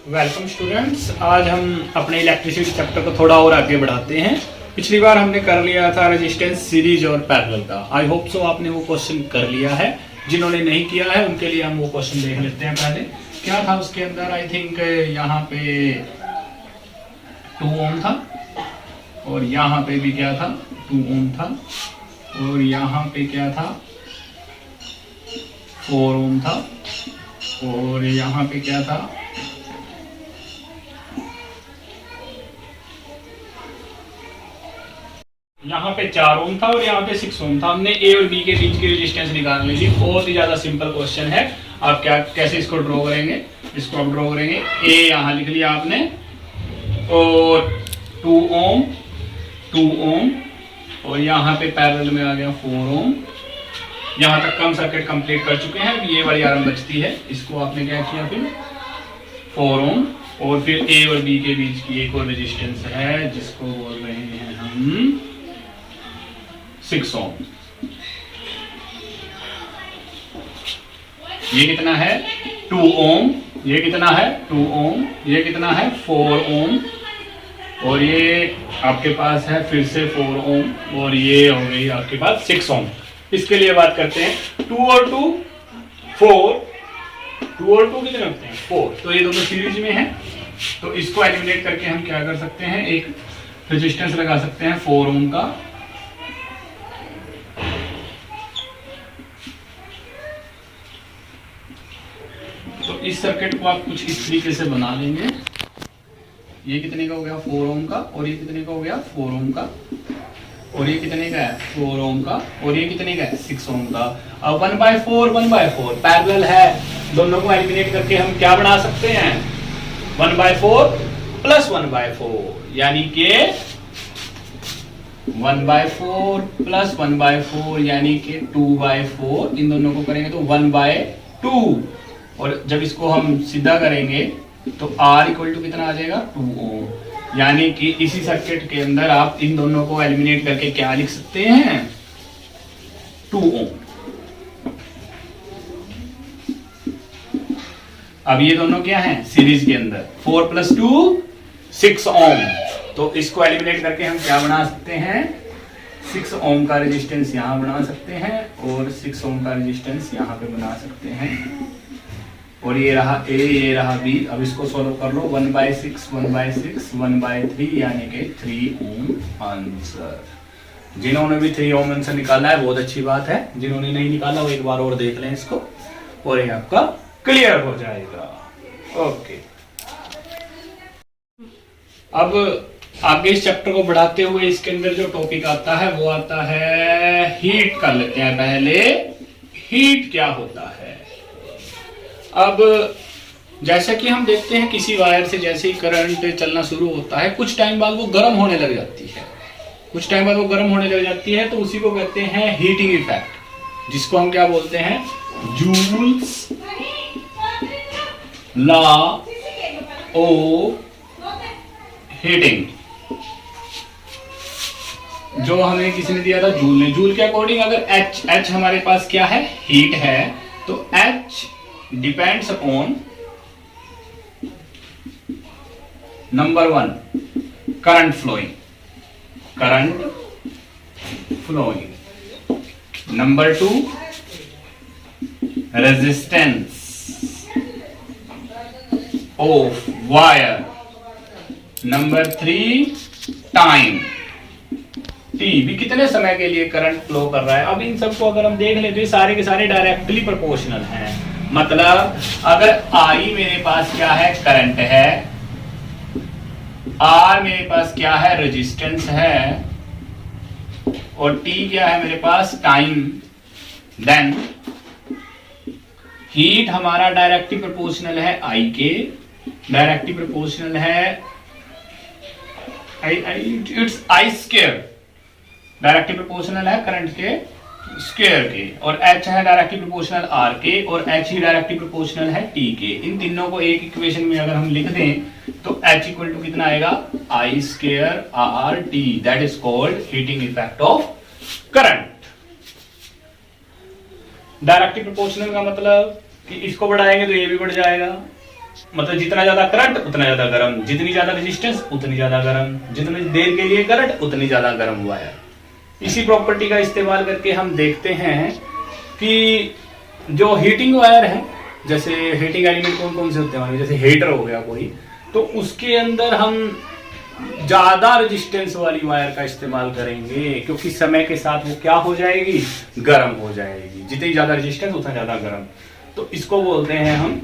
Welcome students. आज हम अपने इलेक्ट्रिसिटी चैप्टर को थोड़ा और आगे बढ़ाते हैं। पिछली बार हमने कर लिया था रेजिस्टेंस सीरीज और पैरेलल का। आई होप सो आपने वो क्वेश्चन कर लिया है। जिन्होंने नहीं किया है उनके लिए हम वो क्वेश्चन देख लेते हैं। पहले क्या था उसके अंदर, आई थिंक यहाँ पे 2 ओम था और यहाँ पे भी क्या था 2 ओम था और यहाँ पे क्या था 4 ओम था और यहाँ पे क्या था यहाँ पे 4 ओम था और यहाँ पे 6 ओम था। हमने ए और बी के बीच की रेजिस्टेंस निकालनी थी। बहुत ही ज्यादा सिंपल क्वेश्चन है। आप क्या कैसे इसको ड्रॉ करेंगे, इसको आप ड्रॉ करेंगे। ए यहाँ लिख लिया आपने और 2 ओम और यहाँ पे पैरेलल में आ गया 4 ओम। यहाँ तक हम सर्किट कंप्लीट कर चुके हैं। ये वाली आरम बचती है, इसको आपने क्या किया फिर 4 ओम और फिर ए और बी के बीच की एक और रेजिस्टेंस है जिसको बोल रहे हैं हम 6 ओम। ये कितना है 2 ओम, ये कितना है 2 ओम, ये कितना है 4 ओम और ये आपके पास है फिर से 4 ओम और ये हो गई आपके पास 6 ओम। इसके लिए बात करते हैं 2 और 2 4, 2 और 2 कितने होते हैं 4। तो ये दोनों सीरीज में है तो इसको एलिमिनेट करके हम क्या कर सकते हैं, एक रेजिस्टेंस लगा सकते हैं 4 ओम का। तो इस सर्किट को आप कुछ इस तरीके से बना लेंगे। ये कितने का हो गया 4 ओम का और ये कितने का हो गया 4 ओम का और ये कितने का है 4 ओम का और ये कितने का है 6 ओम का। अब 1/4 पैरेलल है, दोनों को एलिमिनेट करके हम क्या बना सकते हैं 1/4 प्लस 1/4 यानी कि 1/4 प्लस 1/4 यानी कि 2/4। इन दोनों को करेंगे तो 1/2 और जब इसको हम सीधा करेंगे तो R इक्वल टू कितना आ जाएगा 2 ओम। यानी कि इसी सर्किट के अंदर आप इन दोनों को एलिमिनेट करके क्या लिख सकते हैं 2 ओम। अब ये दोनों क्या हैं सीरीज के अंदर 4 प्लस 2 6 ओम। तो इसको एलिमिनेट करके हम क्या बना सकते हैं 6 ओम का रेजिस्टेंस यहां बना सकते हैं और 6 ओम का रेजिस्टेंस यहां पे बना सकते हैं। और ये रहा ए, ये रहा बी। अब इसको सॉल्व कर लो 1/6 1/6 1/3 यानी कि 3 ओम आंसर। जिन्होंने भी 3 ओम आंसर निकाला है बहुत अच्छी बात है। जिन्होंने नहीं निकाला वो एक बार और देख लें इसको और ये आपका क्लियर हो जाएगा। ओके, अब आगे इस चैप्टर को बढ़ाते हुए इसके अंदर जो टॉपिक आता है वो आता है हीट। कर लेते हैं पहले हीट क्या होता है। अब जैसा कि हम देखते हैं किसी वायर से जैसे ही करंट चलना शुरू होता है कुछ टाइम बाद वो गर्म होने लग जाती है। कुछ टाइम बाद वो गर्म होने लग जाती है तो उसी को कहते हैं हीटिंग इफेक्ट, जिसको हम क्या बोलते हैं जूल्स लॉ ऑफ हीटिंग। जो हमें किसी ने दिया था जूल ने। जूल के अकॉर्डिंग अगर H हमारे पास क्या है हीट है तो H depends upon number 1 current flowing, number 2 resistance of wire, number 3 time T भी कितने समय के लिए करंट फ्लो कर रहा है। अब इन सबको अगर हम देख लें तो ये सारे के सारे डायरेक्टली प्रोपोर्शनल हैं। मतलब अगर आई मेरे पास क्या है करंट है, आर मेरे पास क्या है रेजिस्टेंस है और टी क्या है मेरे पास टाइम, देन हीट हमारा डायरेक्टली प्रोपोर्शनल है आई के, डायरेक्टली प्रोपोर्शनल है it's I square, directly proportional है करंट के स्क्वायर के, और H है डायरेक्टली प्रोपोर्शनल R के और H ही डायरेक्टली प्रोपोर्शनल है T के। इन तीनों को एक इक्वेशन में अगर हम लिख दें तो H इक्वल टू कितना आएगा I square R T, that is called heating effect of current. Directly proportional का मतलब कि इसको बढ़ाएंगे तो ये भी बढ़ जाएगा मतलब जितना ज्यादा करंट उतना ज्यादा गर्म, जितनी ज्यादा रेजिस्टेंस उतनी ज्यादा गर्म, जितनी देर के लिए करंट उतनी ज्यादा गर्म वायर। इसी प्रॉपर्टी का इस्तेमाल करके हम देखते हैं कि जो हीटिंग वायर है, जैसे हीटिंग एलिमेंट कौन कौन से होते हैं, जैसे हीटर हो गया कोई, तो उसके अंदर हम ज्यादा रेजिस्टेंस वाली वायर का इस्तेमाल करेंगे, क्योंकि समय के साथ वो क्या हो जाएगी, गर्म हो जाएगी। जितनी ज्यादा रेजिस्टेंस उतना ज्यादा गर्म। तो इसको बोलते हैं हम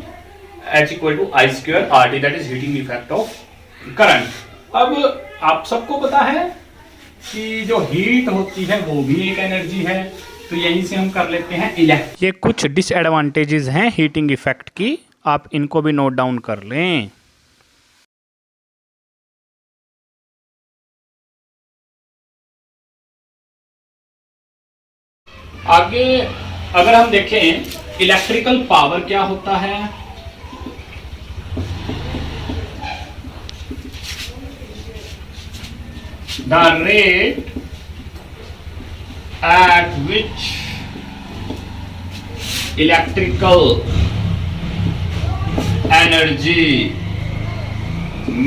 H = I² RT, that is heating effect of current. अब आप सबको पता है कि जो हीट होती है वो भी एक एनर्जी है, तो यहीं से हम कर लेते हैं इलेक्ट्रिक। ये कुछ डिसएडवांटेजेस हैं हीटिंग इफेक्ट की, आप इनको भी नोट डाउन कर लें। आगे अगर हम देखें इलेक्ट्रिकल पावर क्या होता है, the rate at which electrical energy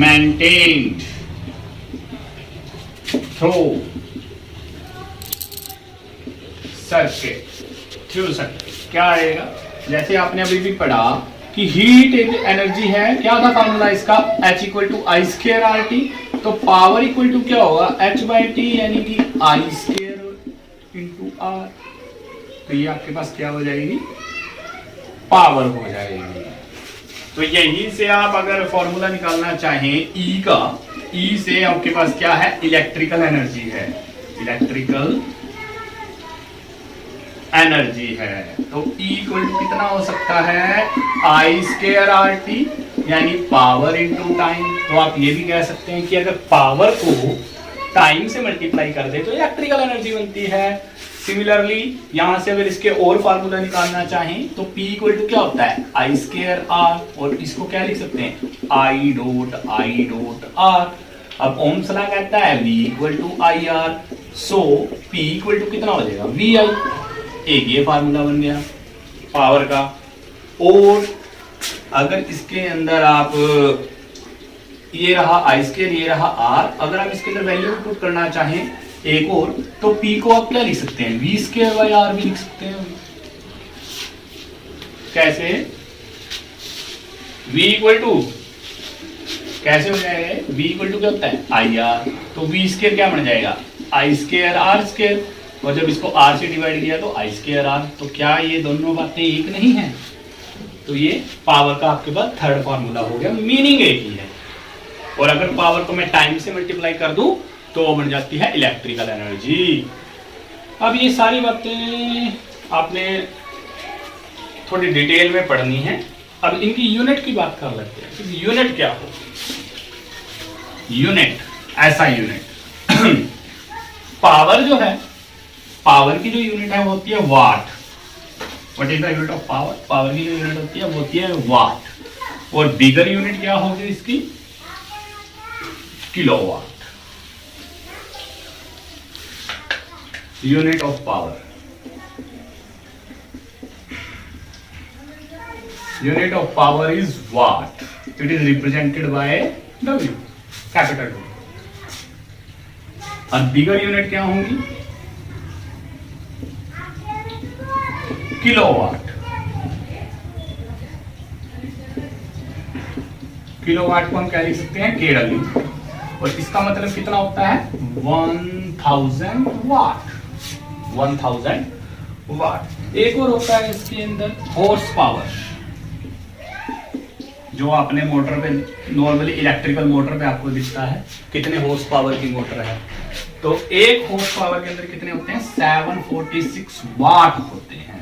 maintained through circuit क्या आएगा, जैसे आपने अभी भी पढ़ा कि हीट एक एनर्जी है, क्या था फॉर्मूला इसका, H = I² RT, तो पावर इक्वल टू क्या होगा, H/T, यानी कि I² × R। तो ये आपके पास क्या हो जाएगी, पावर हो जाएगी। तो यहीं से आप अगर फॉर्मूला निकालना चाहें E का, E से आपके पास क्या है, इलेक्ट्रिकल एनर्जी है, इलेक्ट्रिकल एनर्जी है। तो E = कितना हो सकता है, I² RT, यानी पावर इनटू टाइम। तो आप ये भी कह सकते हैं कि अगर पावर को टाइम से मल्टीप्लाई कर दे तो इलेक्ट्रिकल एनर्जी बनती है। सिमिलरली यहां से अगर इसके और फार्मूला निकालना चाहें तो P = क्या होता है, I² R, और इसको क्या लिख सकते हैं, I.R। अब ओम्स लॉ कहता है V = IR, सो P = कितना हो जाएगा, VI। एक ये फार्मूला बन गया पावर का। और अगर इसके अंदर आप ये रहा I², ये रहा R, अगर आप इसके अंदर वैल्यू पुट करना चाहें एक और, तो P को आप क्या लिख सकते हैं, V²/R भी लिख सकते हैं। कैसे, V = कैसे हो जाएगा, V = क्या होता है, IR, तो V² क्या बन जाएगा, I² R², और जब इसको R से डिवाइड किया तो I² R। तो क्या ये दोनों बातें एक नहीं है, तो ये पावर का आपके पास थर्ड फार्मूला हो गया, मीनिंग एक ही है। और अगर पावर को मैं टाइम से मल्टीप्लाई कर दूं तो बन जाती है इलेक्ट्रिकल एनर्जी। अब ये सारी बातें आपने थोड़ी डिटेल में पढ़नी है। अब इनकी यूनिट की बात कर लेते हैं कि यूनिट क्या हो। यूनिट, ऐसा यूनिट पावर जो है, पावर की जो यूनिट है वो होती है watt. What is the unit of power, power की जो यूनिट होती है वो होती है वाट। और बिगर यूनिट क्या होगी इसकी, kilowatt, unit of power. Unit of power is what, it is represented by W, capital W। और बिगर यूनिट क्या होंगी, किलोवाट। किलोवाट को हम क्या लिख सकते हैं, KW, और इसका मतलब कितना होता है, 1000 वाट, 1000 वाट। एक और होता है इसके अंदर हॉर्स पावर, जो आपने मोटर पे नॉर्मली इलेक्ट्रिकल मोटर पे आपको दिखता है कितने हॉर्स पावर की मोटर है। तो एक हॉर्स पावर के अंदर कितने होते हैं, 746 वाट होते हैं।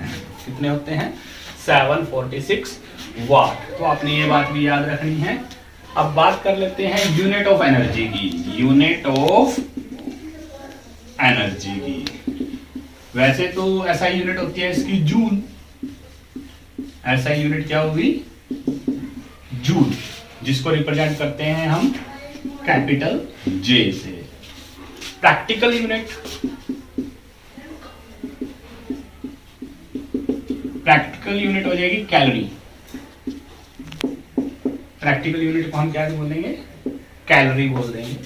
कितने होते हैं, 746 वाट। तो आपने ये बात भी याद रखनी है। अब बात कर लेते हैं यूनिट ऑफ एनर्जी की। यूनिट ऑफ एनर्जी की, वैसे तो ऐसा यूनिट होती है इसकी जूल। ऐसा यूनिट क्या होगी, जूल, जिसको रिप्रेजेंट करते हैं हम कैपिटल J से। प्रैक्टिकल यूनिट, प्रैक्टिकल यूनिट हो जाएगी कैलोरी। प्रैक्टिकल यूनिट को हम क्या बोलेंगे, कैलोरी बोल देंगे।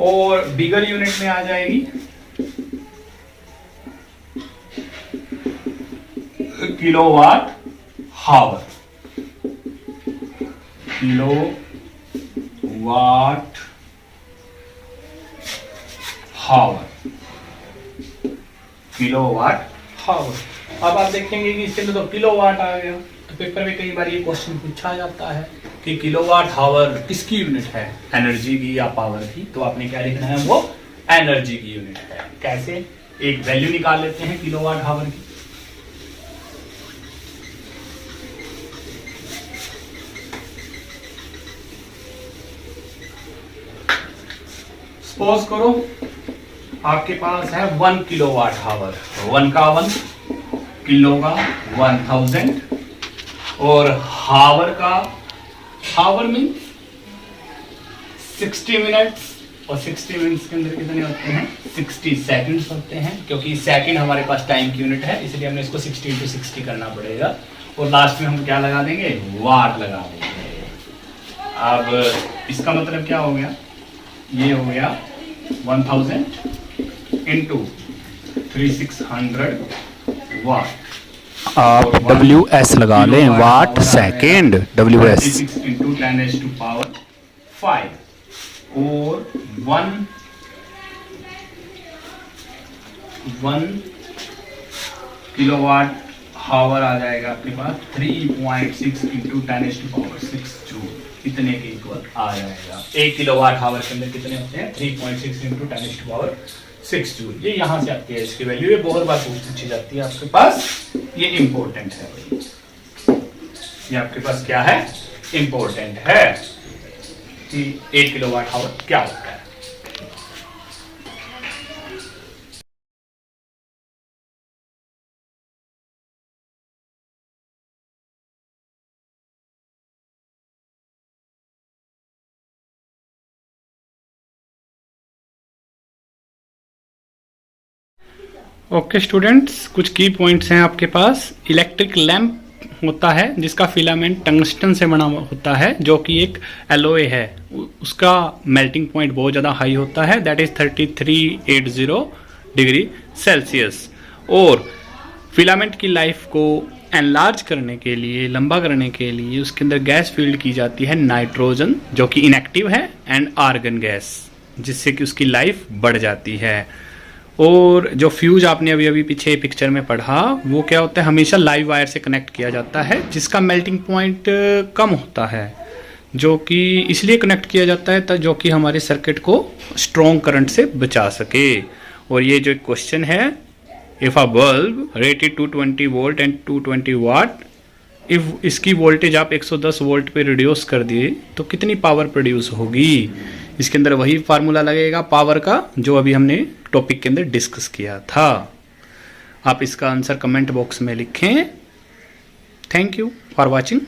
और बिगर यूनिट में आ जाएगी kilowatt hour, kilowatt hour, kilowatt hour. अब आप देखेंगे कि इसके अंदर तो किलोवाट आ गया, तो पेपर में कई बार ये क्वेश्चन पूछा जाता है कि किलोवाट हावर किसकी यूनिट है, एनर्जी की या पावर की। तो आपने क्या लिखना है, वो एनर्जी की यूनिट है। कैसे, एक वैल्यू निकाल लेते हैं किलोवाट हावर की। सपोज करो आपके पास है 1 किलोवाट हावर, 1 का 1, किलो का 1000 और हावर का, हावर मीन 60 मिनट्स, और 60 मिनट्स के अंदर कितने होते हैं, 60 सेकंड्स होते हैं, क्योंकि सेकंड हमारे पास टाइम की यूनिट है, इसलिए हमने इसको 60 × 60 करना पड़ेगा। और लास्ट में हम क्या लगा देंगे, वाट लगा देंगे। अब इसका मतलब क्या हो गया, ये हो गया 1000 × 3600 वाट। आप WS लगा लें, वाट सेकेंड, WS 36 × 10⁵ और 1 किलोवाट हावर आ जाएगा आपके पास 3.6 × 10⁶ जूल, इतने के इक्वल आ जाएगा। 1 किलोवाट हावर के अंदर कितने होते हैं, 3.6 × 10⁶ जूल। ये यहाँ से आती है इसकी वैल्यू, ये बहुत बार पूछी जाती है आपके पास, ये इंपॉर्टेंट है भाई, ये आपके पास क्या है, इंपॉर्टेंट है कि 1 किलोवाट हावर क्या होता है। ओके स्टूडेंट्स, कुछ की पॉइंट्स हैं आपके पास। इलेक्ट्रिक लैंप होता है जिसका फिलामेंट टंगस्टन से बना होता है, जो कि एक एलॉय है, उसका मेल्टिंग पॉइंट बहुत ज़्यादा हाई होता है, दैट इज़ 3380 डिग्री सेल्सियस। और फिलामेंट की लाइफ को एनलार्ज करने के लिए, लंबा करने के लिए उसके अंदर गैस फील्ड की जाती है नाइट्रोजन, जो कि इनएक्टिव है, एंड आर्गन गैस, जिससे कि उसकी लाइफ बढ़ जाती है। और जो फ्यूज आपने अभी अभी पीछे पिक्चर में पढ़ा, वो क्या होता है, हमेशा लाइव वायर से कनेक्ट किया जाता है, जिसका मेल्टिंग पॉइंट कम होता है, जो कि इसलिए कनेक्ट किया जाता है जो कि हमारे सर्किट को स्ट्रॉन्ग करंट से बचा सके। और ये जो क्वेश्चन है, if a bulb rated 220 volt and 220 watt, if इसकी वोल्टेज आप 110 वोल्ट पे रिड्यूस कर दिए तो कितनी पावर प्रोड्यूस होगी। इसके अंदर वही फार्मूला लगेगा पावर का जो अभी हमने टॉपिक के अंदर डिस्कस किया था। आप इसका आंसर कमेंट बॉक्स में लिखें। Thank you for watching.